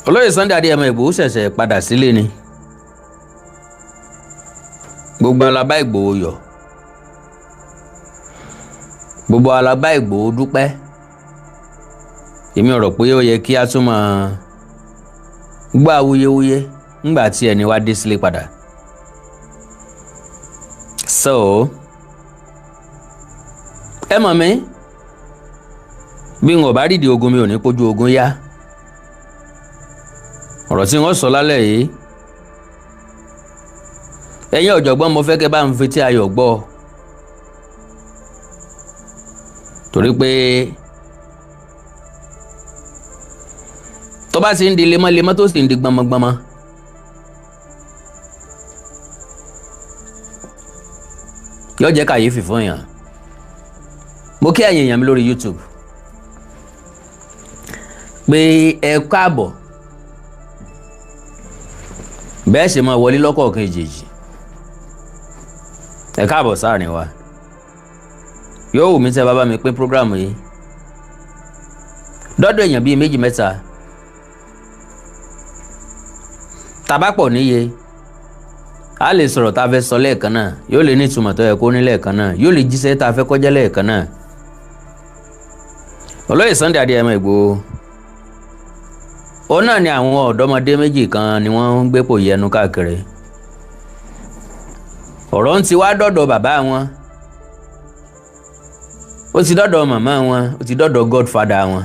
olóyè Sunday Adéyẹmọ Ìgbòho ṣẹ̀ṣẹ̀ padà sílé ni gbogbo alábá Ìgbòho yọ̀ gbogbo alábá Ìgbòho dúpẹ́ èmi rò pé ó yẹ kí a tún máa gbọ́ awuyewuye ńgbà tí ẹni wá dé sílé padà so ẹ mọ̀ mi bí n ò bá rídìí ogun mi ò ní pójú ogun yá ọ̀rọ̀ tí wọ́n sọ lálẹ́ yìí ẹ̀yin ọ̀jọ̀gbọ́n mo fẹ́ kẹ́ bá ń fetí ayọ̀ gbọ́ torí pé tó bá ti ń di lemọ́lemọ́ tó sì ń di gbọmọgbọmọ yóò jẹ́ kàyéfì fún èèyàn mo kí ẹ̀yin èèyàn mi lórí YouTube pé ẹ káàbọ̀ bẹ́ẹ̀ ṣe máa wọlé lọ́kọ̀ọ̀kan ìjèjì ẹ káàbọ̀ sáàrin wa yóò wù mí tẹ́ bá bá mi pín prógrámù yìí dọ́dọ̀ èèyàn bíi méjì mẹ́ta tàbápọ̀ níye a lè sọ̀rọ̀ tá a fẹ́ sọ lẹ́ẹ̀kan náà yóò lè ní ìtumọ̀ tó yẹ kó ní lẹ́ẹ̀kan náà yóò lè jíṣẹ́ tá a fẹ́ kọjá lẹ́ẹ̀kan náà olóyè Sunday Adéyẹmọ Ìgbòho òun náà ni àwọn ọ̀dọ́mọdé méjì kan ni wọ́n ń gbépò yẹnu káàkiri ọ̀rọ̀ ń ti wá dọ́dọ̀ bàbá wọn ó ti dọ́dọ̀ màmá wọn ó ti dọ́dọ̀ godfather wọn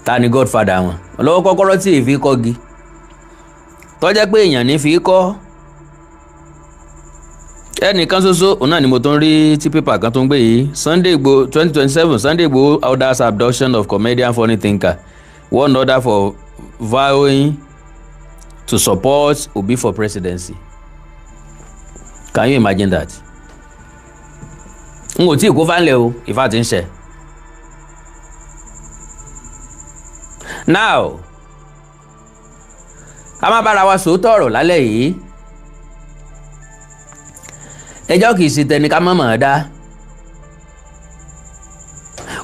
ta ni godfather wọn ọlọ́wọ́ kọ́kọ́rọ́ tí èéfì kọ́gi tọ́jẹ́ pé èèyàn ní fi kọ́ ẹnìkan ṣoṣo òun náà ni mo tún rí tí pépà kan tó ń gbé yìí Sunday Igboho 2027 Sunday Igboho orders abduction of comedian funny thinker one order for vowing to support Obi for presidency. Can you imagine that? N kò tí ì kó fánlẹ̀ o ìfà tí ń ṣe. Now a máa bára wa sòótọ́ ọ̀rọ̀ lálẹ́ yìí ẹjọ́ kìí ṣe tẹni ká mọ̀mọ́ dá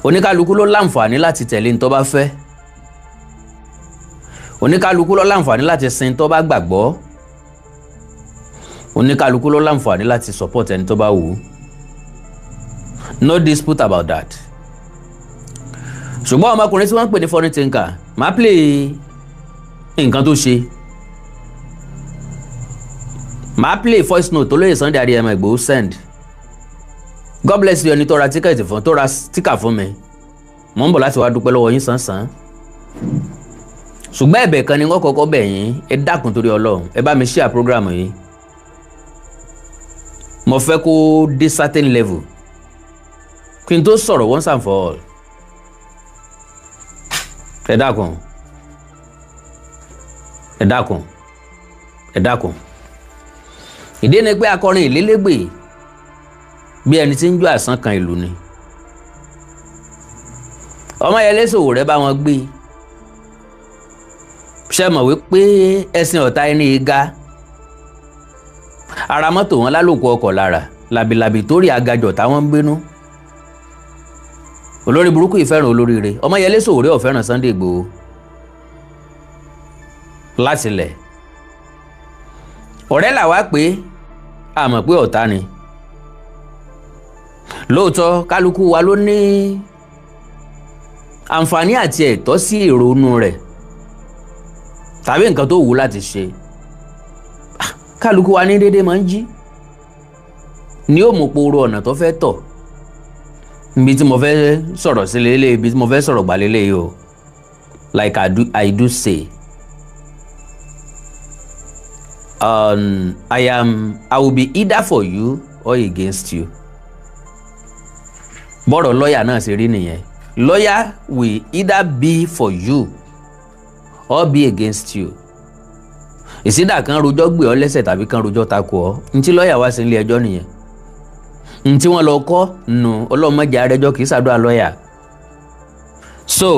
oníkálukú ló láǹfààní láti tẹ̀lé ní tó bá fẹ́ oníkálukú ló láǹfààní láti sin tó bá gbàgbọ́ oníkálukú ló láǹfààní láti support ẹni tó bá wù ú no dispute about that ṣùgbọ́n ọmọkùnrin tí wọ́n ń pè ní funny thinker máa play nǹkan tó ṣe máa play voice note tó lóye Sunday Adéyẹmọ Ìgbòho send God bless you ẹni tó ra tíkẹ́ẹ̀tì fún tó ra sticker fún mi mò ń bọ̀ láti wá dúpẹ́ lọ́wọ́ yín sánsan ṣùgbọ́n ẹ̀bẹ̀ kan ni wọ́n kọ́kọ́ bẹ̀ yín ẹ dákun torí Ọlọ́run ẹ bá mi share program yìí mo fẹ́ kó dé certain level kí n tó sọ̀rọ̀ once and for all ẹ dákun ẹ dákun ẹ dákun ìdí ni pé akọrin ìlélégbè bí ẹni tí ń jó àsán kan ìlú ni Ọmọyẹlé Sowore bá wọn gbé ṣe mọ̀ wípé ẹ̀sìn ọ̀tá ẹni ìga ara mọ́tò wọn lálòkù ọkọ̀ lára làbìlàbì torí agajọ̀ táwọn ń gbénú olórí burúkú ìfẹ́ràn olóríire Ọmọyẹlé Sowore ò fẹ́ràn Sunday Igboho látilẹ̀ ọ̀rẹ́ làwa pé a mọ̀ pé ọ̀tá ni lóòótọ́ kálukú wa ló ní àǹfààní àti ẹ̀tọ́ sí ìrònú rẹ̀ tàbí nǹkan tó wù láti ṣe kálukú wa ní déédéé máa ń jí ní ó mọ̀ pòrò ọ̀nà tó fẹ́ tọ̀ ibi tí mo fẹ́ sọ̀rọ̀ sí lélẹ̀ ibi tí mo fẹ́ sọ̀rọ̀ gbà lélẹ̀ yìí o like I do say I will be either for you or against you bọ́rọ̀ lọ́ọ̀yà náà ṣe rí nìyẹn lawyer will either be for you or be against you ìsídà kan rojọ́ gbé ọ lẹ́sẹ̀ tàbí kan rojọ́ takò ọ ntí lọ́ọ̀yà wá sí ilé ẹjọ́ nìyẹn ntí wọ́n lọ kọ́ nù ọlọ́mọdé arẹjọ́ kì í ṣàdúrà lọ́ọ̀yà so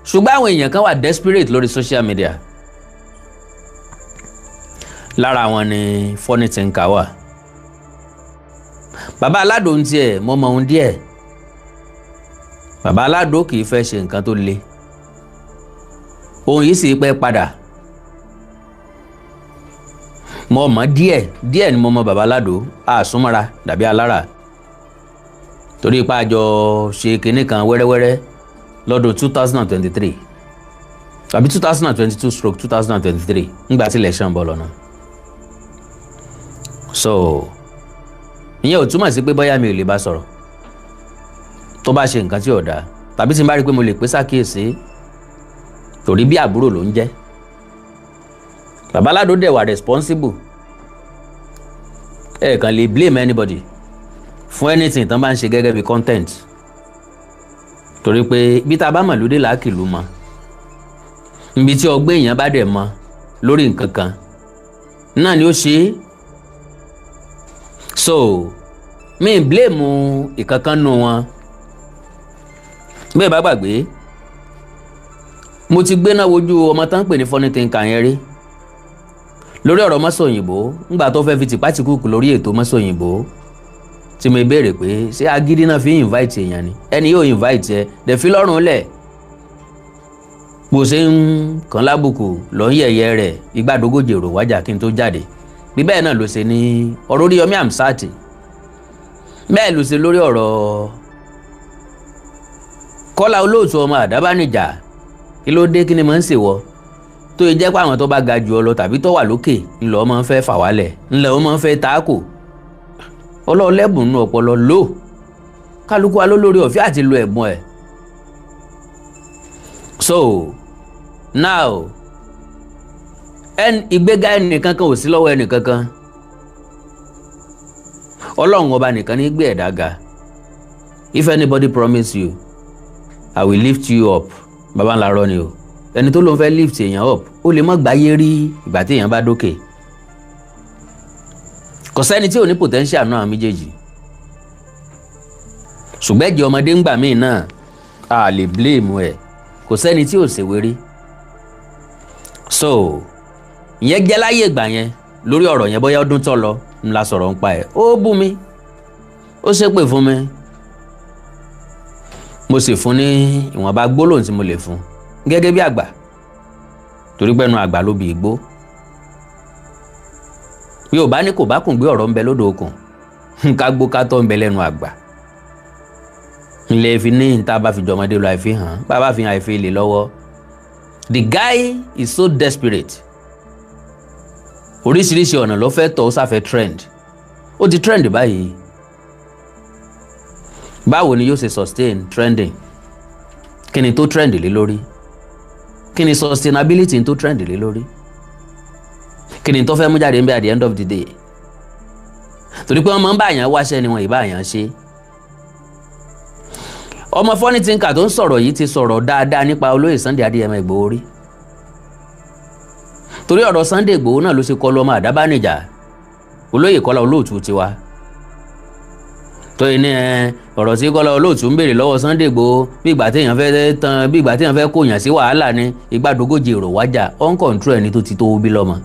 ṣùgbọ́n àwọn èèyàn kan wà desperate lórí social media lára wọn ni funny thinker wà Babalado ń tiẹ̀ mọ́ mọ́ ohun díẹ̀ Babalado kì í fẹ́ ṣe nǹkan tó le ohun yìí sì pẹ́ padà. Mo mọ̀ díẹ̀ ni mo mọ Babalado àsúnmọ́ra dàbí alára torí ipá àjọ ṣe kinní kan wẹ́rẹ́wẹ́rẹ́ lọ́dún 2023 tàbí 2022/2023 nígbà tí election bọ̀ lọ́nà. So ìyẹn ò túmọ̀ sí pé bóyá mi ò lè bá sọ̀rọ̀ tó bá ṣe nǹkan tí ò dáa tàbí tí n bá rí pé mo lè pè sákìyèsí torí bí àbúrò ló ń jẹ́. Babalado dẹ̀ wà responsible. Ẹ kàn lè blame anybody fún anything tán bá ń ṣe gẹ́gẹ́ bí content torí pé bí tá a bá mọ̀ lóde làákìlú mọ́ níbi tí ọgbẹ́ èèyàn bá dẹ̀ mọ́ lórí nǹkan kan náà ni ó ṣe é. So mi blame ìkankan nù wọn. Bẹ́ẹ̀ bá gbàgbé mo ti gbéná wojú ọmọ tán pè ní funny thinker yẹn rí lórí ọ̀rọ̀ mọ́sọ̀ òyìnbó ńgbà tó fẹ́ fi tìpátìkúùkù lórí ètò mọ́sọ̀ òyìnbó tí mo béèrè pé ṣé agídí náà fi invite èèyàn ni ẹni yóò invite ẹ dẹ̀ fi lọ́rùn lẹ̀ bó ṣe ń kàn lábùkù lọ ń yẹ̀yẹ́ rẹ̀ igbádogójì èrò wájà kí n tó jáde bí bẹ́ẹ̀ náà ló ṣe ní ọ̀rọ̀ Oríyọmí Hamzat bẹ́ẹ̀ ló ṣe lórí ọ̀rọ̀ Kọ́lá Olóòtú ọmọ Àdábánijà kí ló dé kí ni mò ń ṣèwọ́ tó yẹ jẹ́ pé àwọn tó bá ga jù ọ lọ tàbí tó wà lókè ńlọ ọmọ ń fẹ́ fà wálẹ̀ ńlọ ọmọ ń fẹ́ taako ọlọ́ọ̀lẹ́bùn nù ọpọlọ lò kálukú wa ló lórí ọ̀fẹ́ àti lo ẹ̀bùn ẹ̀. So now ìgbéga ẹnìkankan ò sí lọ́wọ́ ẹnìkankan Ọlọ́run ọba nìkan ní gbé ẹ̀dá ga. If anybody promise you I will lift you up baba ńlá rọ ni o ẹni tó ló ń fẹ́ lift èèyàn up ó lè má gbáyé rí ìgbà tí èèyàn bá dókè. Kò sẹ́ni tí ò ní potential náà méjèèjì ṣùgbọ́n ẹ̀jẹ̀ ọmọdé ń gbà míì náà a lè blame ẹ̀ kò sẹ́ni tí ò ṣèwé rí. So ìyẹn jẹ́ láyé ìgbà yẹn lórí ọ̀rọ̀ yẹn bóyá ọdún tó lọ ńlá sọ̀rọ̀ ń pa ẹ̀ ó bú mi ó ṣépè fún mi mo sì fún ní ìwọ̀nba gbólóhùn tí mo lè fún gẹ́gẹ́ bí àgbà torí pẹ́nu àgbà ló bí igbó. Yorùbá ní kò bá kùn gbé ọ̀rọ̀ ń bẹ lódò okùn ká gbó ká tọ́ ń bẹ lẹ́nu àgbà. Ilé fi ní ìta bá fi jọmọdé lọ àìfi hàn bá bá fi hàn àìfi lè lọ́wọ́. The guy is so desperate. Oríṣiríṣi ọ̀nà ló fẹ́ tọ́ ó sáfẹ́ trend. Ó ti trend báyìí. Báwo ni yóò ṣe sustain trending? Kí ni tó trend lé lórí? Kí ni sustainability tó trend lé lórí? Kí ni tó fẹ́ mú jáde ń bẹ at the end of the day? Torí pé wọ́n máa ń bá àyàn wáṣẹ́ ni wọ́n ì bá àyàn ṣe. Ọmọ funny thinker tó ń sọ̀rọ̀ yìí ti sọ̀rọ̀ dáadáa nípa olóyè Sunday Adéyẹmọ Ìgbòho rí. Torí ọ̀rọ̀ Sunday Ìgbòho náà ló ṣe kọlu ọmọ Àdábánijà olóyè Kọ́lá Olóòtú tiwa. Tó yẹ ní ọ̀rọ̀ tí Kọ́lá Olóòtú ń béèrè lọ́wọ́ Sunday Ìgbòho bí ìgbà téèyàn fẹ́ tán bí ìgbà téèyàn fẹ́ kóyàn sí wàhálà ni igbádogójì èrò wájà on control ẹni tó ti tó bí lọ́mọ.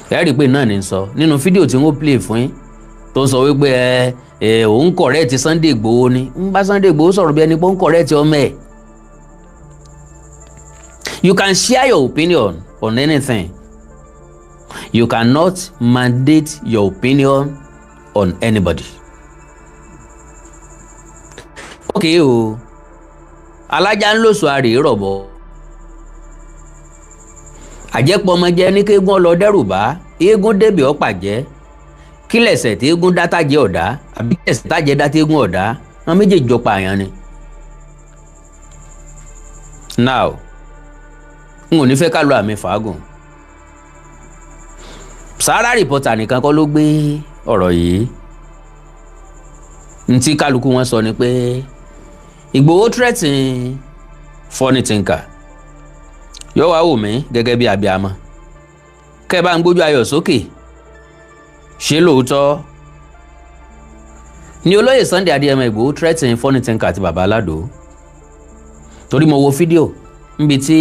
Ẹ rí i pé náà ní sọ nínú fídíò tí wọ́n play fún yín tó sọ wípé òun correct Sunday Ìgbòho ni ń bá Sunday Ìgbòho sọ̀rọ̀ bí ẹni pé ó ń correct ọmọ ẹ̀. You can share your opinion on anything. You cannot mandate your opinion on anybody. Okay o, alájà ń lòsù àrè rọ̀bọ̀. Àjẹpọ̀ ọmọ jẹ́ ní kéégún ọlọ dẹ́rù bá eégún débì ọ̀pàjẹ́ kí lẹ̀sẹ̀ tí eégún dá tájẹ́ ọ̀dá àbí lẹ̀sẹ̀ tájẹ́ dá tí eégún ọ̀dá wọn méjèèjì jọ pààyàn ni. Now n ò ní fẹ́ ká lo àmì fàágùn. Sahara Reporter nìkan kọ́ ló gbé ọ̀rọ̀ yìí. Ntí kálukú wọn sọ ni pé Ìgbòho threaten funny thinker. Yóò wá wò mí gẹ́gẹ́ bí abiyamọ. Kẹ́ bá ń gbójú ayọ̀ sókè. Ṣé lóòótọ́ ni olóyè Sunday Adéyẹmọ Ìgbòho threaten funny thinker àti Babalado? Torí mo wo fídíò níbi tí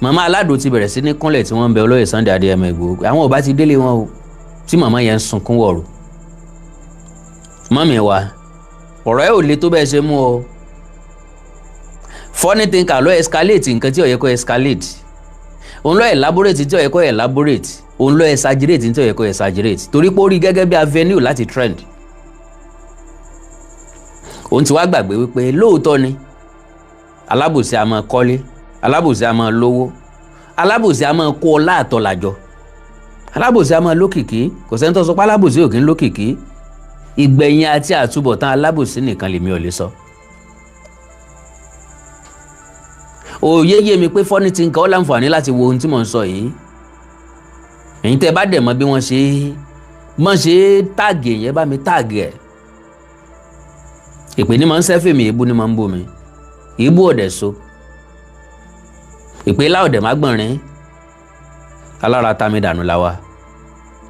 màmá Aládò ti bẹ̀rẹ̀ sí ní kúnlẹ̀ tí wọ́n ń bẹ olóyè Sunday Adéyẹmọ Ìgbòho àwọn ò bá ti délé wọn o tí màmá yẹn ń sunkún wọ̀rù. Mọ́mì wa ọ̀rọ̀ ẹ̀ ò le tó bẹ́ẹ̀ ṣe mú o. funny thinker ló escalate nǹkan tí ó yẹ kó escalate, òun ló elaborate tí ó yẹ kó elaborate, òun ló exaggerate tí ó yẹ kó exaggerate torí pé ó rí gẹ́gẹ́ bí avenue láti trend. Òun ti wá gbàgbé wípé lóòótọ́ ni alábòsí a máa kọ́lé, alábòsí a máa lówó, alábòsí a máa kó ọlá àtọ̀làjọ, alábòsí a máa lókìkí, kò sẹ́ni tó sọ pé alábòsí ò kí ń lókìkí. Ìgbẹ̀yìn àti àtúbọ̀tán alábòsí nìkan lèmi ò lè sọ. Òye yé mi pé funny thinker ó láǹfààní láti wo ohun tí mò ń sọ yìí. Ẹ̀yin tẹ́ bá dẹ̀ mọ̀ bí wọ́n ṣe táàgì èèyàn bá mi táàgì ẹ̀. Ìpè ní máa ń sẹ́fẹ̀ mi, èébú ní máa ń bò mí. Ìbú ọ̀dẹ̀ so. Ìpè láọ̀dẹ̀ má gbọ̀nrín. Alára ta mi dànù la wa.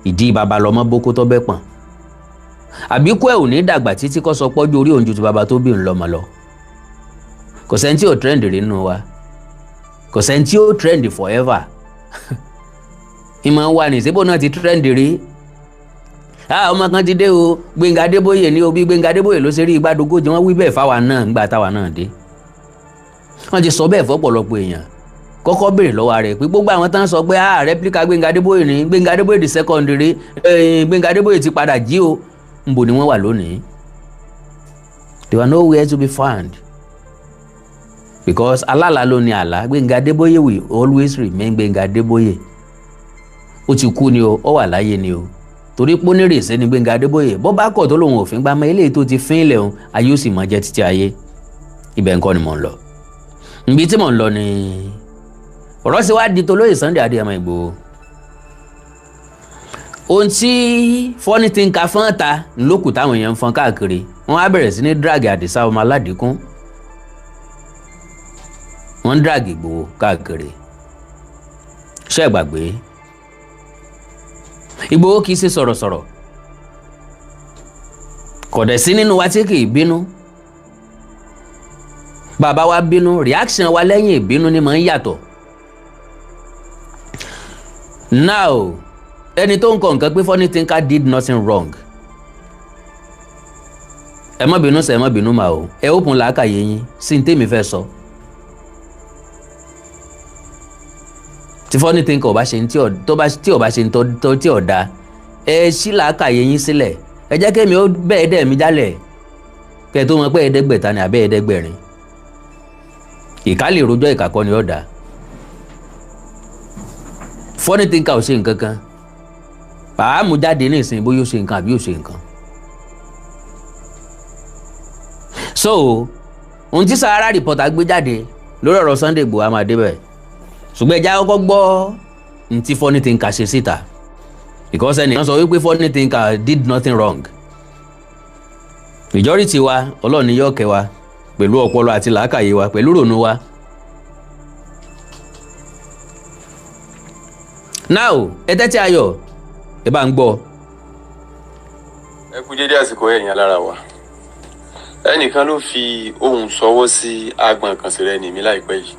Ìdí baba lọmọ boko tó bẹ́ pọ̀n. Àbíkú ẹ̀ ò ní dàgbà títí kó sọ pọ́jú orí òun ju ti baba tó bí ń lọ́mọ lọ. Kò sẹ́ni tí ò trend rí nínú wa. Kò sẹ́ni tí ó trend forever. Ìmọ̀ wa ní síbò náà ti trend rí. Ọmọ kan ti dé o, Gbénga Adébóyè ní o, bí Gbénga Adébóyè ló ṣe rí Igbádogójì, wọ́n wí bẹ́ẹ̀ fáwa náà ńgbà táwa náà dé. Wọ́n ti sọ bẹ́ẹ̀ fọ́pọ̀lọpọ̀ èèyàn. Kọ́kọ́ béèrè lọ́wọ́ rẹ̀ pé gbogbo àwọn tán sọ pé replica Gbénga Adébóyè ní Gbénga Adébóyè the secondary, Gbénga Adébóyè ti padà jí o, ńbo ni wọ́n wà lónìí? They were nowhere to be found. Because alala ló ní àlá, Gbénga Adébóyè will always remain Gbénga Adébóyè. Ó ti kú ni o, ó wà láyé ni o. Torí pé onírèsé ni Gbénga Adébóyè, bó bá kọ̀ tó lòun òfin gbá mọ́ eléyìí tó ti fín ilẹ̀ òun, ayé ó sì mọ jẹ́ títí ayé. Ibẹ̀ nǹkan ni mò ń lọ. Ibi tí mò ń lọ ni ọ̀rọ̀ sì wá di tolóyè Sunday Adéyẹmọ Ìgbòho. Ohun tí funny thinker fọ́n ta lókù táwọn èèyàn ń fọ́n káàkiri, wọ́n á bẹ̀rẹ̀ sí ní drag Àdìsá ọmọ Aládìkún. Wọ́n ń drag Ìgbòho káàkiri. Ṣé ẹ gbàgbé? Ìgbòho kìí ṣe sọ̀rọ̀sọ̀rọ̀. Kò dẹ̀ sí nínú wa tí kìí bínú. Bàbá wa bínú, reaction wa lẹ́yìn ìbínú ni máa ń yàtọ̀. Now, ẹni tó ń kọ nǹkan pé funny thinker did nothing wrong. Ẹ má bínú sẹ́, ẹ má bínú mà o. Ẹ open làákàyè yín sí ní tèmi fẹ́ sọ. Tí funny thinker ò bá ṣe tí ò bá ṣe tí ò da, ẹ ṣí làákàyè yín sílẹ̀. Ẹ jẹ́ kémi ó bẹ́ẹ̀ dẹ̀ mi jálẹ̀. Kẹ́ tó mọ̀ pé ẹ̀ẹ́dẹ́gbẹ̀ta ni àbẹ́ ẹ̀ẹ́dẹ́gbẹ̀rin. Ìkà lè rojọ́ ìkà kọ́ ni ó dá. Funny thinker ò ṣe nǹkan kan. Pàámù jáde ní ìsìn bóyá ó ṣe nǹkan àbí ó ṣe nǹkan. So, ohun tí Sahara reporter gbé jáde lórí ọ̀rọ̀ Sunday Igboho a máa débẹ̀. Ṣùgbọ́n ẹja kọ́kọ́ gbọ́ ní tí funny thinker ṣe síta. Because ẹnìkan sọ wípé funny thinker did nothing wrong. Majority wa, Ọlọ́run ni yóò kẹ́ wa pẹ̀lú ọpọlọ àti làákàyè wa, pẹ̀lú rònú wa. Now, ẹ tẹ́tí ayọ̀, ẹ bá ń gbọ́. Ẹ kú dédé àsìkò ẹ̀yin alára wa. Ẹnìkan ló fi ohùn sọwọ́ sí agbọ̀n kan sí rẹ̀ ní mi láìpẹ́ yìí.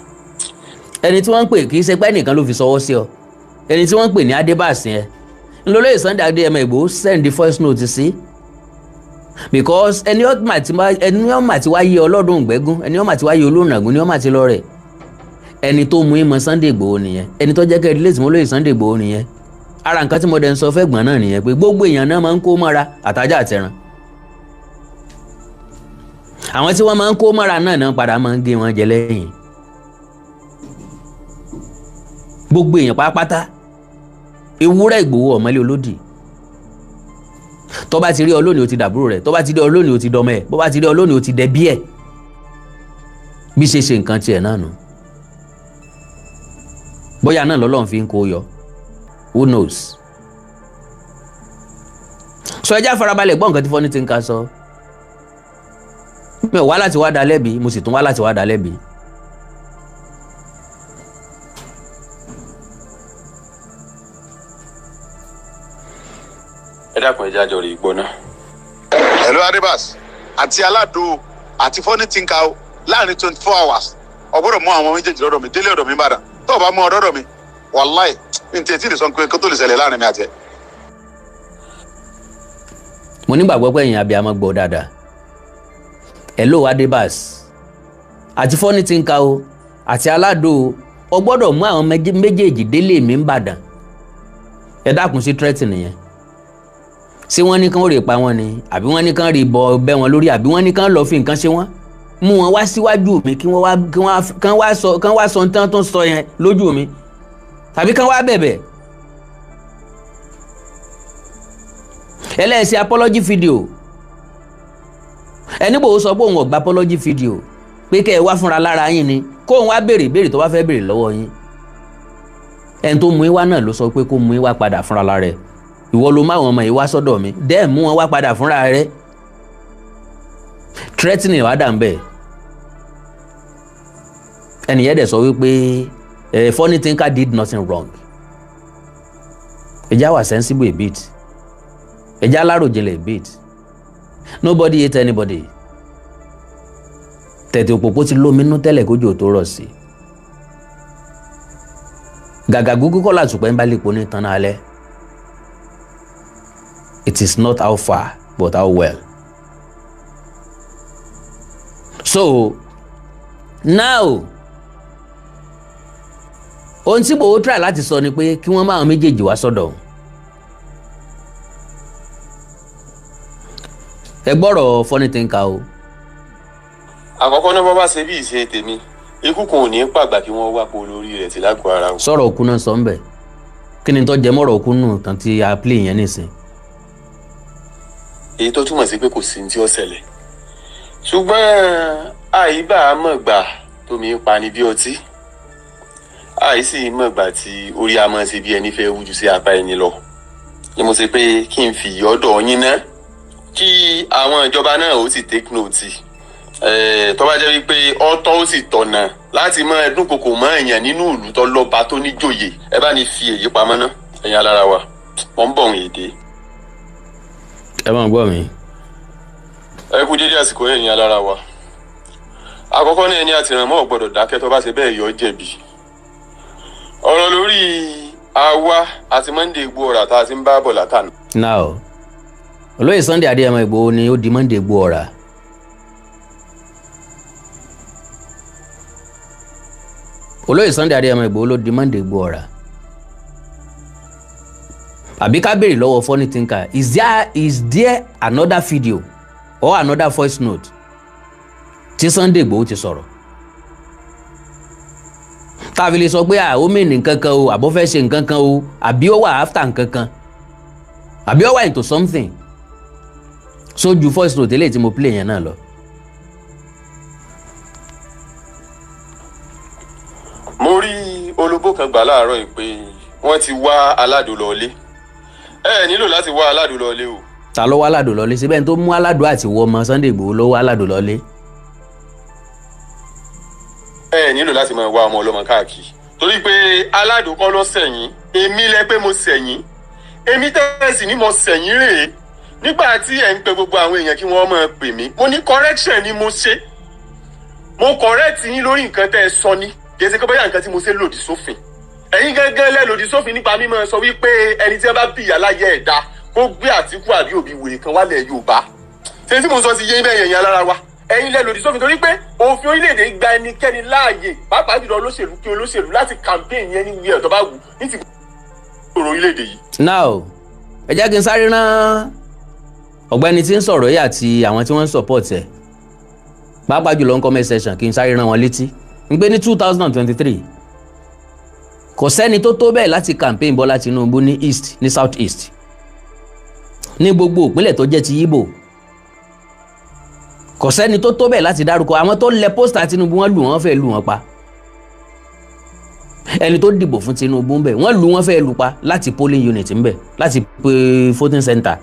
Ẹni tí wọ́n ń pè kì í ṣe pé ẹnìkan ló fi sọwọ́ sí ọ. Ẹni tí wọ́n ń pè ní Adébàsí ẹ. Ńlọlọ́yè Sunday Adéyẹmọ Ìgbòho send the first note sí. Because ẹni ọ̀mà tí wá yé ọlọ́dún gbẹ́gún, ẹni ọ̀mà tí wá yé olóòrùn ni ọ̀mà tí lọ rẹ̀. Ẹni tó mú ìmọ̀ Sunday Igboho nìyẹn. Ẹni tó jẹ́ kẹ́ relate mọ́ lóye Sunday Igboho nìyẹn. Ara nǹkan tí mo dẹ̀ ń sọ fẹ́ gbọ́n náà nìyẹn pé gbogbo èèyàn náà máa ń kó mọ́ra àtajá àtẹran. Àwọn tí wọ́n máa ń kó mọ́ra náà padà máa ń gé wọn jẹ lẹ́yìn. Gbogbo èèyàn pátápátá ewúrẹ́ Ìgbòho ọ̀mọ́lé olódì. Tó bá ti rí olóòní ó ti dàbúrò rẹ̀, tó bá ti rí olóòní ó ti dọmọ ẹ̀, bó bá ti rí olóòní ó ti dẹbí ẹ̀. Bí ṣe nǹkan tiẹ̀ náà nù. Bóyá náà lọ́lọ́run fi ń kó yọ. Who knows? So ẹjá farabalẹ̀ gbọ́ nǹkan tí funny thinker sọ. Mi ò wá láti wá dá lẹ́bi, mo sì tún wá láti wá dá lẹ́bi. Ẹ dákun ẹjá jọ rí ìgbóná. Hello Adébàs àti Aládò àti funny thinker láàrin 24 hours. Ó gbọ́dọ̀ mú àwọn méjèèjì lọ́dọ̀ mi, délé ọ̀dọ̀ mi Ìbàdàn. Tó bá mú ọ̀dọ̀ mi, wàláì ntẹ̀ tí lè sọ pé kó tó lè ṣẹlẹ̀ láàrin mi àti ẹ. Mo nígbàgbọ́ pé ẹ̀yin abiyamọ gbọ́ dáadáa. Hello Adébàs àti Funny Thinker o àti Alado o gbọ́dọ̀ mú àwọn méjèèjì délé mi ńbàdàn. Ẹ dákun sí threat nìyẹn. Ṣé wọ́n ní kán rè pa wọn ni àbí wọ́n ní kán rè bọ bẹ́ wọn lórí àbí wọ́n ní kán lọ fi nǹkan ṣe wọ́n? Mú wọn wá síwájú mi kí wọ́n wá sọ nǹkan tó ń sọ yẹn lójú mi tàbí kán wá bẹ̀bẹ̀. Ẹlẹ́sìn apology video. Ẹni Igboho sọ pé òun ò gba apology video pé kẹ́ ẹ wá fúnra lára yín ni kó òun wá béèrè tó bá fẹ́ béèrè lọ́wọ́ yín. Ẹni tó mú wá náà ló sọ pé kó mú wá padà fúnra lára rẹ̀. Ìwọ ló máa wọn ọmọ yìí wá sọ́dọ̀ mi dẹ́ẹ̀ mú wọn wá padà fúnra rẹ̀. Threatening wá dà ń bẹ̀. Ẹnìyẹn dẹ̀ sọ wípé Funny Thinker did nothing wrong. Ẹja wà sensible a bit. Ẹja aláròjinlẹ̀ a bit. Nobody hate anybody. Tẹ̀tẹ̀ òpópó ti lóminú tẹ́lẹ̀ kójú tó rọ̀ sí. Gàgà gúgú kọ́ làtùpẹ́ ń bá lè pọ̀ ní tán náà alẹ́. It is not how far but how well. So now ohun tí Igboho try láti sọ ni pé kí wọ́n máa àwọn méjèèjì wá sọ́dọ̀. Ẹ gbọ́rọ̀ Funny Thinker o. Àkọ́kọ́ náà bọ́ bá ṣe bí ìṣe tèmi ikú kan ò ní pàgbà kí wọ́n wá po lórí rẹ̀ tí lágọ̀ọ́ ara o. Sọ̀rọ̀ òkú náà sọ ń bẹ̀ kí ni tó jẹ mọ́rọ̀ òkú nù tán tí a play yẹn nìsín. Èyí tó túmọ̀ sí pé kò sí ní tí ó ṣẹlẹ̀ ṣùgbọ́n àyíbá mọ̀gbà tómi ń pani bí ọtí àìsí mọ̀gbà tí orí a máa ṣe bí ẹni fẹ́ wújú sí apá ẹni lọ ni mo ṣe pé kí n fi ọ̀dọ̀ yín ná kí àwọn ìjọba náà ó sì take note tó bá jẹ́ wípé ọ̀tọ̀ ó sì tọ̀nà láti mọ ẹdún kòkò mọ́ èèyàn nínú ìlú tó lọ́ba tó níjòyè ẹ bá ní fi èyí pamọ́ ná ẹ̀yin alára wa wọ́n ń bọ̀ wọ́n èdè. Ẹ máa gbọ́ mi. Ẹ kú dédé àsìkò ẹ̀yin alára wa. Àkọ́kọ́ ní ẹni àtìrànmọ́ ò gbọ́dọ̀ dákẹ́ tó bá ṣe bẹ́ẹ̀ yọ jẹ̀bi. Ọ̀rọ̀ lórí àwa àti Monday Igboho tá a ti ń bá bọ̀ látàná. Now olóyè Sunday Adéyẹmọ Igboho ni ó di Monday Igboho. Olóyè Sunday Adéyẹmọ Igboho ló di Monday Igboho. Àbí ká béèrè lọ́wọ́ Funny Thinker, is there another video or another voice note tí Sunday Igboho ti sọ̀rọ̀? Tá a fi lè sọ pé ó mìíní nǹkan kan o, àbó fẹ́ ṣe nǹkan kan o, àbí ó wà after nǹkan kan, àbí ó wà into something. So ju voice note eléyìí tí mo play yẹn náà lọ. Mo rí olóbó kan gbà láàárọ̀ yìí pé wọ́n ti wá Alado lọlé. Ẹ nílò láti wá Alado lọlé o. Ta ló wá Alado lọlé? Síbẹ̀ ní tó mú Alado àti wọ ọmọ Sunday Igboho ló wá Alado lọlé. Ẹ nílò láti máa wá ọmọ ọlọ́mọ káàkiri. Torí pé Alado kọ́ ló sẹ̀yìn, èmi lẹ pé mo sẹ̀yìn. Èmi tẹ́sí ni mo sẹ̀yìn rèé. Nígbà tí ẹ̀ ń pe gbogbo àwọn èèyàn kí wọ́n máa pè mí, mo ní correction ni mo ṣe. Mo correct yín lórí nǹkan tẹ́ ẹ sọ ní. Kì í ṣe pé bóyá nǹkan tí mo ṣe lòdì sófin. Ẹ̀yin gángan lẹ lòdì sófin nípa mímọ̀ sọ wípé ẹni tí wọ́n bá bí ìyá láyé ẹ̀dá kó gbé Àtíkù àbí Òbí wèrè kan wálẹ̀ Yorùbá. Ṣé tí mo sọ sí yé ibẹ̀ yẹn alára wa? Ẹ̀yin lẹ lòdì sófin torí pé òfin orílẹ̀-èdè gba ẹnikẹ́ni láàyè pàápàá jùlọ olóṣèlú kí olóṣèlú láti campaign yẹn ní wíwẹ̀ tó bá wù ní ti ọ̀rọ̀ orílẹ̀-èdè yìí. Now ẹ jẹ́ kí n sáré rán ọ̀gbẹ́ni tí ń sọ̀rọ̀ yìí àti àwọn tí wọ́n ń support ẹ̀ pàápàá jùlọ ń comment section kí n sáré rán wọn létí ń pé ní 2023 kò sẹ́ni tó tó bẹ́ẹ̀ láti campaign Bọ́lá Tinubu ní east ní south east ní gbogbo ìpínlẹ̀ tó jẹ́ ti Igbo kò sẹ́ni tó tó bẹ́ẹ̀ láti dárúkọ àwọn tó lẹ pósítà Tinubu wọ́n lù wọ́n fẹ́ lù wọ́n pa ẹni tó dìbò fún Tinubu ńbẹ wọ́n lù wọ́n fẹ́ lù pa láti polling unit ńbẹ láti voting center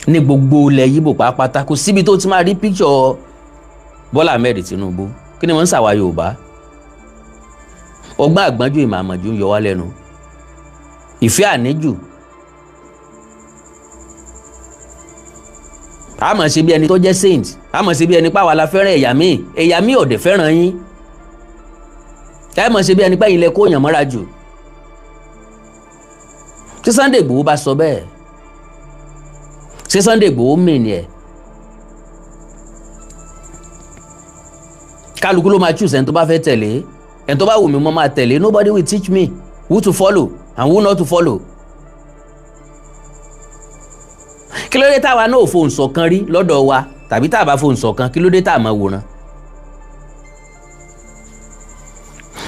ní gbogbo ilẹ̀ Igbo pàápàá kò síbi tó ti máa rí picture Bọ́lá Ahmed Tinubu kí ni wọ́n ń ṣàwá Yorùbá ọgbọ́n àgbọ́njú ìmọ̀ àmọ̀jú ń yọ wá lẹ́nu ìfẹ́ àníjù a mọ̀ ṣe bí ẹni tó jẹ́ saint a mọ̀ ṣe bí ẹni pàwọ́ la fẹ́ràn ẹ̀yà míì ọ̀dẹ̀ fẹ́ràn yín ẹ mọ̀ ṣe bí ẹni pẹ́yìn lẹ kó yàn mọ́ra jù tí Sunday Igboho bá sọ bẹ́ẹ̀ ṣé Sunday Igboho mìíní ẹ̀ kálukú ló máa choose ẹni tó bá fẹ́ tẹ̀lé, ẹni tó bá wù mí mo máa tẹ̀lé. Nobody will teach me who to follow and who not to follow. Kí ló dé táwa náà ò fohùn ṣọ̀kan rí lọ́dọ̀ wa, tàbí tá a bá fohùn ṣọ̀kan kí ló dé tá a máa wòran?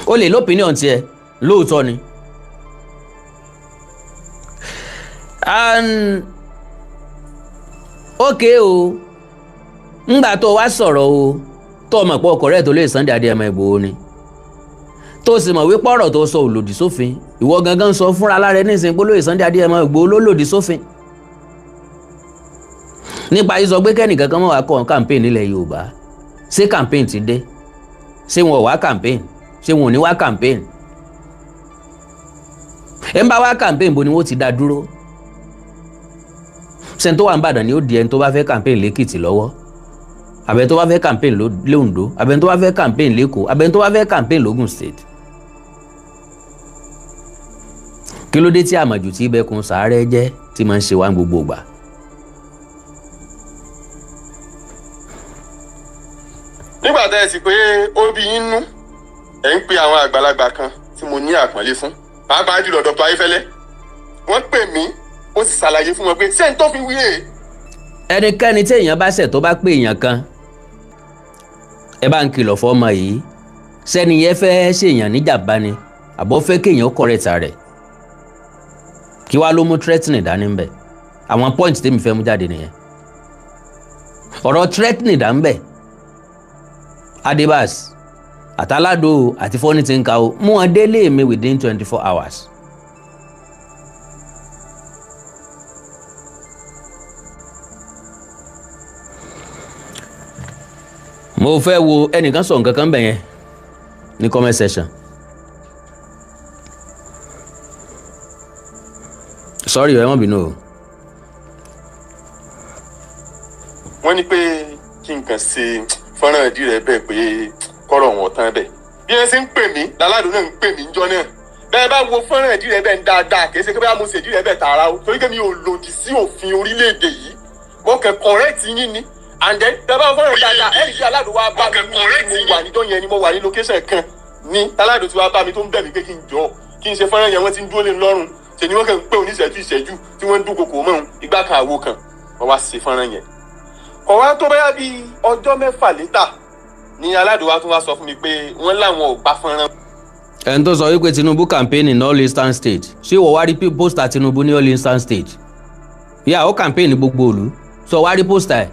O lè l'opinion tiẹ̀ lóòótọ́ ni. And okay o, ńgbà tó wá sọ̀rọ̀ o, tó mọ̀ pé ọkọ̀ rẹ̀ tó lè Sunday Adéyẹmọ Ìgbòho ni, tó sì mọ̀ wípé ọ̀rọ̀ tó sọ ò lòdì sófin, ìwọ gangan sọ fúnra lára ẹ nísìnyí pé lóye Sunday Adéyẹmọ Ìgbòho ló lòdì sófin. Nípa yìí sọ pé kẹ́nìkan kan mọ̀ wá kọ́ campaign nílẹ̀ Yorùbá, ṣé campaign ti dé? Ṣé wọn ò wá campaign? Ṣé wọn ò ní wá campaign? Ẹ ń bá wá campaign bó ni wọ́n ti dá dúró? Ṣé tó wà ń Ìbàdàn ni ó di ẹni tó bá fẹ́ campaign l'Èkìtì lọ́wọ́, àbẹ̀ tó bá fẹ́ campaign l'Oǹdó, àbẹ̀ tó bá fẹ́ campaign l'Èkó, àbẹ̀ tó bá fẹ́ campaign l'Ògùn State? Kí ló dé tí àmọ̀jù tí ibẹ̀kùn sàárẹ̀ jẹ́ tí máa ń ṣe wá gbogbo ìgbà? Nígbà tẹ́ ẹ sì pé ó bí yín nú, ẹ̀ ń pe àwọn àgbàlagbà kan tí mo ní àpọ́nlé fún, pàápàá jùlọ Dr. Ayéfẹ́lẹ́. Wọ́n pè mí, ó sì ṣàlàyé fún wọn pé ṣé n tó fi wíyè. Ẹnikẹ́ni tí èèyàn bá ṣẹ̀ tó bá pè èèyàn kan, ẹ bá ń kìlọ̀ fọ́mọ yìí, sẹ́ni yẹn fẹ́ ṣèèyàn níjàmbá ni àbọ̀ fẹ́ kéèyàn correct rẹ̀. Kí wá ló mú threatening dání ń bẹ̀? Àwọn point tèmi fẹ́ mú jáde nìyẹn. Ọ̀rọ̀ threatening dá ń bẹ̀. Adébás àtàládò àti Fọ́nìtìǹkà mú wọn délé mi within 24 hours. Mo fẹ́ wo ẹnìkan sọ nǹkan kan bẹ̀ yẹn ní comment section. Sorry, ẹ má bínú o. Wọ́n ní pé kí n kàn ṣe fọ́nrán ìdí rẹ̀ bẹ́ẹ̀ pé kọ́rọ̀ wọn tán bẹ́ẹ̀. Bí ẹ ṣe ń pè mí, láládùn náà ń pè mí níjọ́ náà. Bẹ́ẹ̀ bá wo fọ́nrán ìdí rẹ̀ bẹ́ẹ̀ ń dáadáa, kì í ṣe pé bá mo ṣe ìdí rẹ̀ bẹ́ẹ̀ tààrà o. Torí pé mi ò lòdì sí òfin orílẹ̀-èdè yìí. Mo kàn correct yín ni. And then tẹ́ bá fọ́nrán dáadáa, ẹ̀rí tí aládùn wa bá mi mo wà níjọ́ yẹn ni mo wà ní location kan ní aládùn tí wàá bá mi tó ń bẹ̀ mí pé kí n jọ kí n ṣe fọ́nrán yẹn wọ́n ti ń dúró lé lọ́rùn. Ṣé ni wọ́n kàn ń pè oníṣẹ́jú ìṣẹ́jú tí wọ́n ń dúnkokò mọ́ òun ìgbà kan àwo kan. Wọ́n wá ṣe fọ́nrán yẹn. Kọ̀ wá tó báyà bíi ọjọ́ mẹ́fà létà ni aládùn wa tún wá sọ fún mi pé wọ́n láwọn ò gbà fọ́nrán. Ẹni tó sọ wípé Tinubu campaign in all eastern state, ṣé ìwọ wá rí pósítà Tinubu ní all eastern state? Yà ó campaign ní gbogbo ìlú, sọ wá rí pósítà ẹ̀.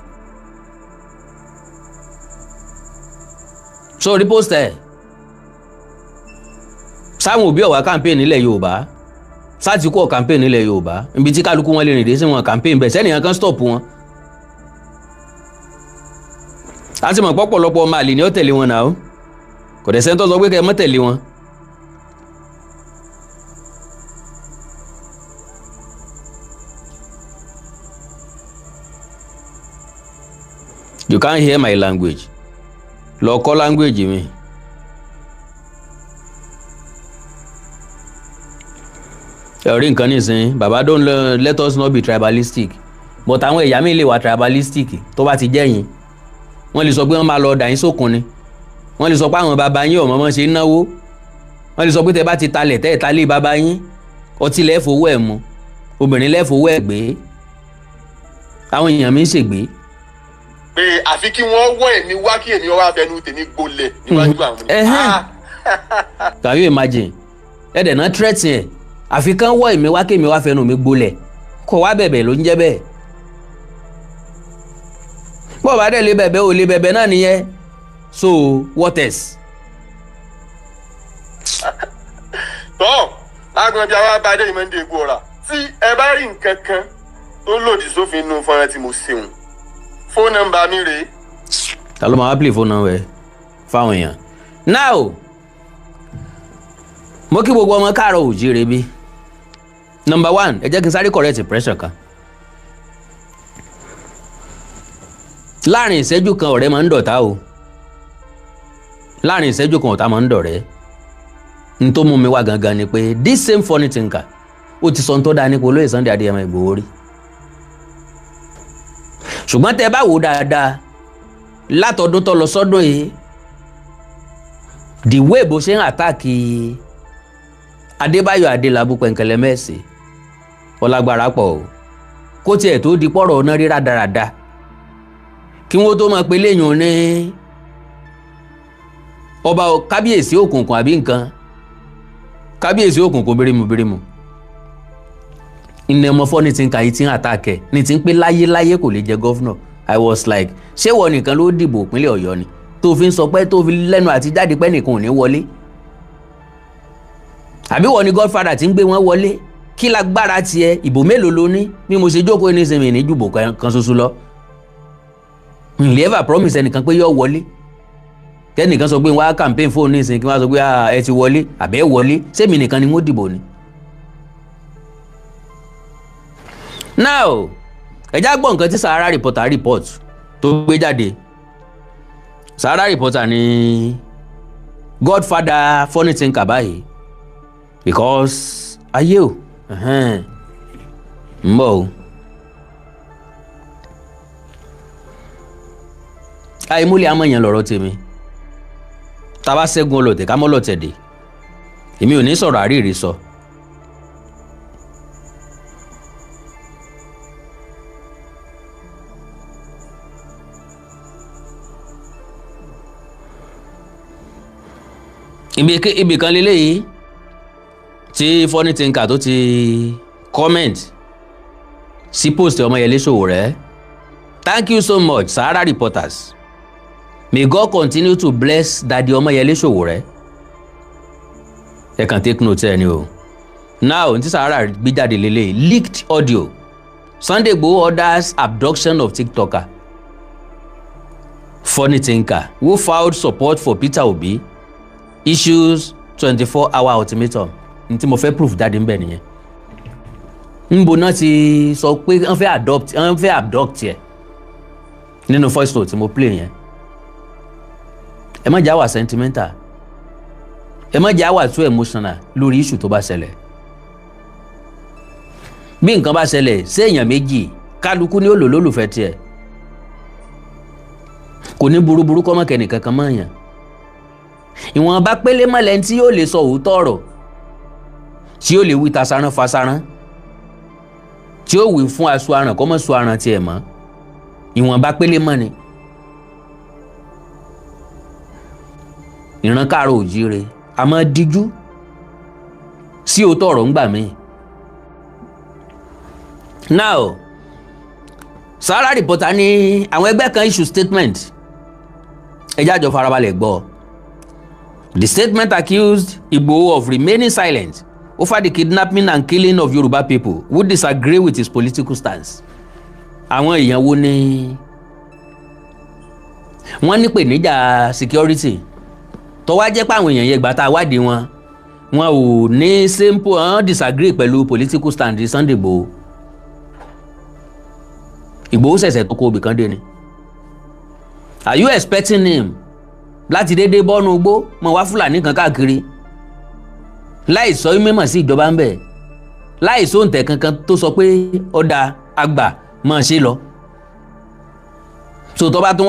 So rí pósítà ẹ̀. Sáwọn òbí ọ̀wá campaign nílẹ̀ Yorùbá, Sátìkú ọ̀ campaign nílẹ̀ Yorùbá, ibi tí kálukú wọn lè rìn dé sí wọn campaign bẹ̀ sẹ́nìyàn kan stop wọn. A ti mọ̀ pọ̀pọ̀lọpọ̀ ọmọ àlè ni ó tẹ̀lé wọn náà, kò dẹ̀ sẹ́ńtọ́ sọ pé kẹ́ ẹ mọ́ tẹ̀lé wọn. You can't hear my language. Lọ kọ́ language mi. Ẹ rí nǹkan nísìnyí, bàbá don't let us not be tribalistic. But àwọn ẹ̀yà mi lè wà tribalistic tó bá ti jẹ́ yín. Wọ́n lè sọ pé wọ́n máa lọ dà yín sókun ni. Wọ́n lè sọ pé àwọn bàbá yín ọ̀mọ́ ṣe ń náwó. Wọ́n lè sọ pé tẹ bá ti talẹ̀ tẹ́ ẹ̀ talé bàbá yín, ọtí lẹ́ẹ̀ fowó ẹ̀ mu, obìnrin lẹ́ẹ̀ fowó ẹ̀ gbé. Àwọn èèyàn mi ń ṣègbé. Pé àfi kí wọ́n wọ́ èmi wá kí èmi wá fẹnu tèmi gbolẹ̀ níwájú àwọn ènìyàn. Can you imagine? Ẹ dẹ̀ náà threat yẹn. Àfi kán wọ́ èmi wá kí èmi wá fẹnu mi gbolẹ̀. Kò wá bẹ̀bẹ̀ ló ń jẹ́ bẹ́ẹ̀. Bọ́ọ̀ bá dẹ̀ lé bẹ̀bẹ̀ ò lé bẹ̀bẹ̀ náà nìyẹn. So what else? Tọ́ lágbọ̀n bí àwa bá dé ìmọ̀ ní egbò ọ̀rà tí ẹ bá rí nǹkan kan tó lòdì sófin inú fọ́nrán tí mo ṣeun. Phone number mi rèé. Ta ló máa play phone number fáwọn èèyàn? Now, mo kí gbogbo ọmọ káàárọ̀ oòjíire bí. Number one, ẹ jẹ́ kí n sáré correct impression kan. Láàrin ìṣẹ́jú kan ọ̀rẹ́ máa ń dọ̀tá o. Láàrin ìṣẹ́jú kan ọ̀tá máa ń dọ̀rẹ́. N tó mú mi wá gangan ni pé this same Fọ́nìtìǹkà ó ti sọ n tó dáa nípa olóyè Sunday Adéyẹmọ Ìgbòho rí. Ṣùgbọ́n tẹ́ bá wò dáadáa látọdún tó lọ sọ́dún yìí the way bó ṣe ń àtàkì Adébáyọ̀ Adélabú pẹ̀ǹkẹ̀lẹ̀ mẹ́sì ọlágbára pọ̀ o kó tiẹ̀ tó di pọ̀rọ̀ ọ̀nà rírà dáradára kí wọ́n tó máa pe léyìn ní ọba kábíyèsí òkùnkùn àbí nǹkan kábíyèsí òkùnkùn bírímù ìnà ọmọ fọ́ ní ti ń ka yìí ti ń àtàkẹ́ ní ti ń pé láyé kò lè jẹ gọ́fúnà. I was like ṣé wọ́n nìkan ló dìbò ìpínlẹ̀ Ọ̀yọ́ ni tó fi ń sọ pé tó fi lẹ́nu àti jáde pé nìkan ò ní wọlé àbí wọ́n ní godfather ti ń gbé wọn wọlé kí lágbára tiẹ̀ ìbò mélòó ló ní bí mo ṣe jókòó ní ìsinmi ní jùbò kan ṣoṣo lọ ǹlẹ́ ever promise ẹnìkan pé yóò wọlé kẹ́nìkan sọ pé wọ́n á campaign fóònù ní ìsìn kí wọ́n á sọ pé ẹ ti wọlé àbẹ́ wọlé sẹ́mi nìkan ni wọ́n dìbò ni. Now ẹjá gbọ́ nǹkan tí Sahara Reporter report tó gbé jáde. Sahara Reporter ní godfather funny thinker báyìí because ayé o ń bọ̀ o àìmúlẹ̀ amọ̀yàn lọ̀rọ̀ tèmi tá bá ṣẹ́gun ọlọ́tẹ̀ ká mọ́ lọ́tẹ̀ dé èmi ò ní sọ̀rọ̀ àríìrí sọ. Ibi kan lélẹ́yìí tí funny thinker tó ti comment sí post Ọmọyẹlé Sowore. Thank you so much Sahara Reporters. May God continue to bless Daddy Ọmọyẹlé Sowore. Ẹ kàn take note ẹ ni o. Now ní tí Sahara gbé jáde lélẹ́yìí leaked audio Sunday Igboho orders abduction of TikToker. Funny thinker who filed support for Peter Obi issues 24-hour ultimatum. Ní tí mo fẹ́ proof jáde ń bẹ̀ nìyẹn. Nbo náà ti sọ pé wọ́n fẹ́ abduct yẹ nínú voice note tí mo play yẹn. Ẹ má jà wà sentimental, ẹ má jà wà too emotional lórí issue tó bá ṣẹlẹ̀. Bí nǹkan bá ṣẹlẹ̀ sí èèyàn méjì kálukú ní òlò lólùfẹ́ tiẹ̀ kò ní burúburú kọ́ mọ́kẹ́ nìkan kan mọ́ èèyàn. Ìwọ̀n bá pélé mọ́lẹ̀ tí yóò lè sọ òótọ́ ọ̀rọ̀ tí yóò lè wí tasaran fasaran tí yóò wí fún aṣọ aràn kọ́ mọ́ sọ aràn tiẹ̀ mọ́ ìwọ̀n bá pélé mọ́ ni. Ìran káàrọ̀ òjíire a máa díjú sí òótọ́ ọ̀rọ̀ ńgbà míì. Now Sahara Reporter ní àwọn ẹgbẹ́ kan issue statement ẹ jẹ́ á jọ farabalẹ̀ gbọ́. The statement accused Igboho of remaining silent over the kidnapping and killing of Yoruba people who disagree with his political stance. Àwọn èèyàn wo ni wọ́n ní pè níjà security tó wá jẹ́ pé àwọn èèyàn yẹn gbà tá a wádìí wọn ò ní simple disagree pẹ̀lú political stand Sunday Igboho. Igboho ṣẹ̀ṣẹ̀ tó kó obì kan dé ni. Are you expecting him láti dédé bọ́nu igbó mọ̀ wá Fúlàní kan káàkiri láì sọ mímọ̀ sí ìjọba ń bẹ̀ láì sóǹtẹ̀ kankan tó sọ pé ọ̀dà àgbà mọ̀ ṣe lọ. So tó bá tún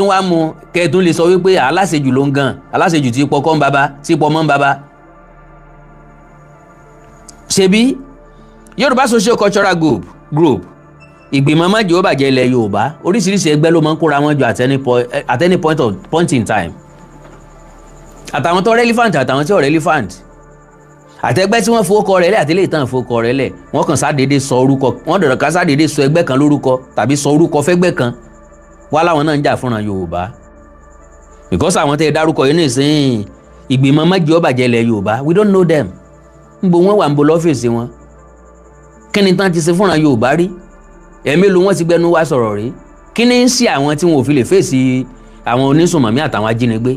wá mú kẹ́ẹ̀tún lè sọ wípé aláṣejù ló ń gan aláṣejù tí pọkọ́ ń bàbá tí pọmọ́ ń bàbá. Ṣebí Yorùbá Sociocultural Group ìgbìmọ̀ májò bàjẹ́ ilẹ̀ Yorùbá oríṣiríṣi ẹgbẹ́ ló máa ń kóra wọn jọ at any point in time. Àtàwọn tó relevant àtàwọn tí ò relevant. Àtẹgbẹ́ tí wọ́n fowókọ rẹ̀ lẹ̀ àti ilé ìtàn fowókọ rẹ̀ lẹ̀ wọ́n kàn sádédé sọ orúkọ wọ́n dọ̀rọ̀ ká sádédé sọ ẹgbẹ́ kan lórúkọ tàbí sọ orúkọ fẹ́gbẹ́ kan wá láwọn náà ń jà fúnra Yorùbá. Because àwọn tẹ́ ẹ dárúkọ yìí nìsín ìgbìmọ̀ májò bàjẹ́ ilẹ̀ Yorùbá we don't know them. Nbo wọn wà ń bo lọ́fíìsì wọn. Kí ni tán ti ṣe fúnra Yorùbá rí? Ẹ̀mí ló wọ́n ti gbẹnu wá sọ̀rọ̀ rí. Kí ni ń ṣe àwọn tí wọn ò fi lè fèsì àwọn onísùnmọ̀mí àtàwọn ajínigbé?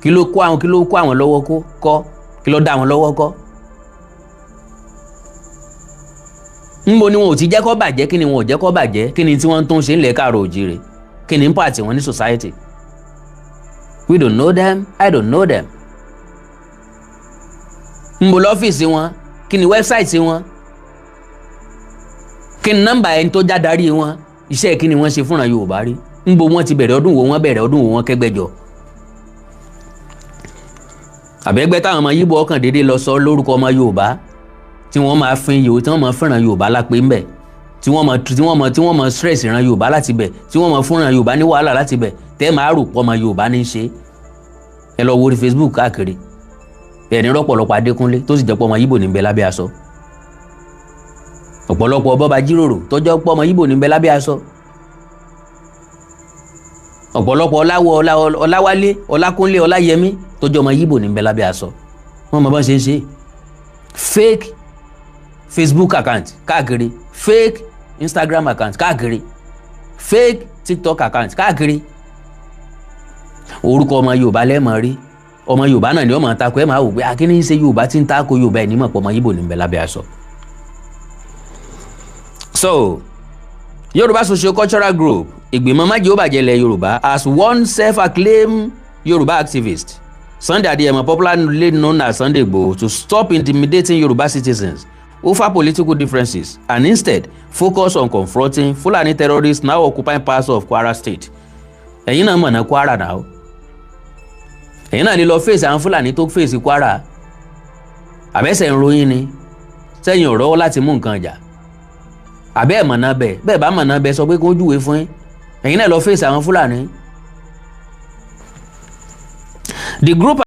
Kí ló kó àwọn lọ́wọ́ kọ́? Kí ló dá àwọn lọ́wọ́ kọ́? Nbo ni wọn ò ti jẹ́ kó bàjẹ́, kí ni wọn ò jẹ́ kó bàjẹ́, kí ni tí wọ́n tún ṣe ńlẹ̀ káàrọ̀ òjìrè, kí ni impact wọn ní society? We don't know them, I don't know them. Nbo lọ́fíìsì wọn, kí ni wẹ́bsáìtì wọn? Kí ni nọ́mbà ẹni tó jádarí wọn? Iṣẹ́ kí ni wọ́n ṣe fúnra Yorùbá rí? Nbo wọ́n ti bẹ̀rẹ̀ ọdún wo wọ́n kẹ́gbẹ́jọ? àbẹ́gbẹ́ táwọn ọmọ Yíbò ọkàn déédéé lọ sọ lórúkọ ọmọ Yorùbá tí wọ́n máa fin yòó tí wọ́n máa fẹ́ràn Yorùbá lápé ńbẹ̀ tí wọ́n máa stress ìran Yorùbá láti bẹ̀ tí wọ́n máa fúnran Yorùbá ní wàhálà láti bẹ̀ tẹ́ máa rò pọ̀ ọmọ Yorùbá ní í ṣe ẹ lọ wo orí Facebook káàkiri ẹni rọ́pọ̀lọpọ̀ Adékúnlé tó sì jẹ́ pọ̀ ọmọ Yíbò ní bẹ lábẹ́ aṣọ ọ̀pọ̀lọpọ̀ bọ́ba jíròrò tó jẹ́ pọ̀ ọmọ Yíbò ní bẹ lábẹ́ aṣọ ọ̀pọ̀lọpọ̀ Ọláwálé Ọlákúnlé Ọláyẹmí tó jẹ́ ọmọ Yíbò ní bẹ lábẹ́ aṣọ wọ́n mọ̀ bọ́n ṣe ń ṣe fake Facebook account káàkiri fake Instagram account káàkiri fake TikTok account káàkiri orúkọ ọmọ Yorùbá lẹ́ẹ̀mọ́ rí ọmọ Yorùbá náà ni ọmọ takò ẹ̀ máa wò pé akíní ń ṣe Yorùbá tí ń takò Yorùbá ẹ̀ nímọ̀ pọ̀ ọmọ Yíbò ní bẹ lábẹ́ aṣọ. So Yorùbá Sociocultural Group ìgbìmọ̀ májèlébàjẹ́ ilẹ̀ Yorùbá as one self-acclaimed Yorùbá activist Sunday Adeyemo, popularly known as Sunday Igboho, to stop intimidating Yoruba citizens over political differences and instead focus on confronting Fulani terrorists now occupying parts of Kwara State. Ẹ̀yin náà mọ̀ ná Kwara náà. Ẹ̀yin náà lè lọ fèsì àwọn Fulani tó fèsì Kwara. Àbẹ́sẹ̀ ń ròyìn ni. Sẹ́yìn ò rọ́wọ́ láti mú nǹkan jà. Àbẹ́ ẹ̀ mọ̀ náà bẹ̀. Bẹ́ẹ̀ bá mọ̀ náà bẹ̀ sọ pé kó júwe fún yín. Ẹ̀yin náà lọ fèsì àwọn Fulani. The group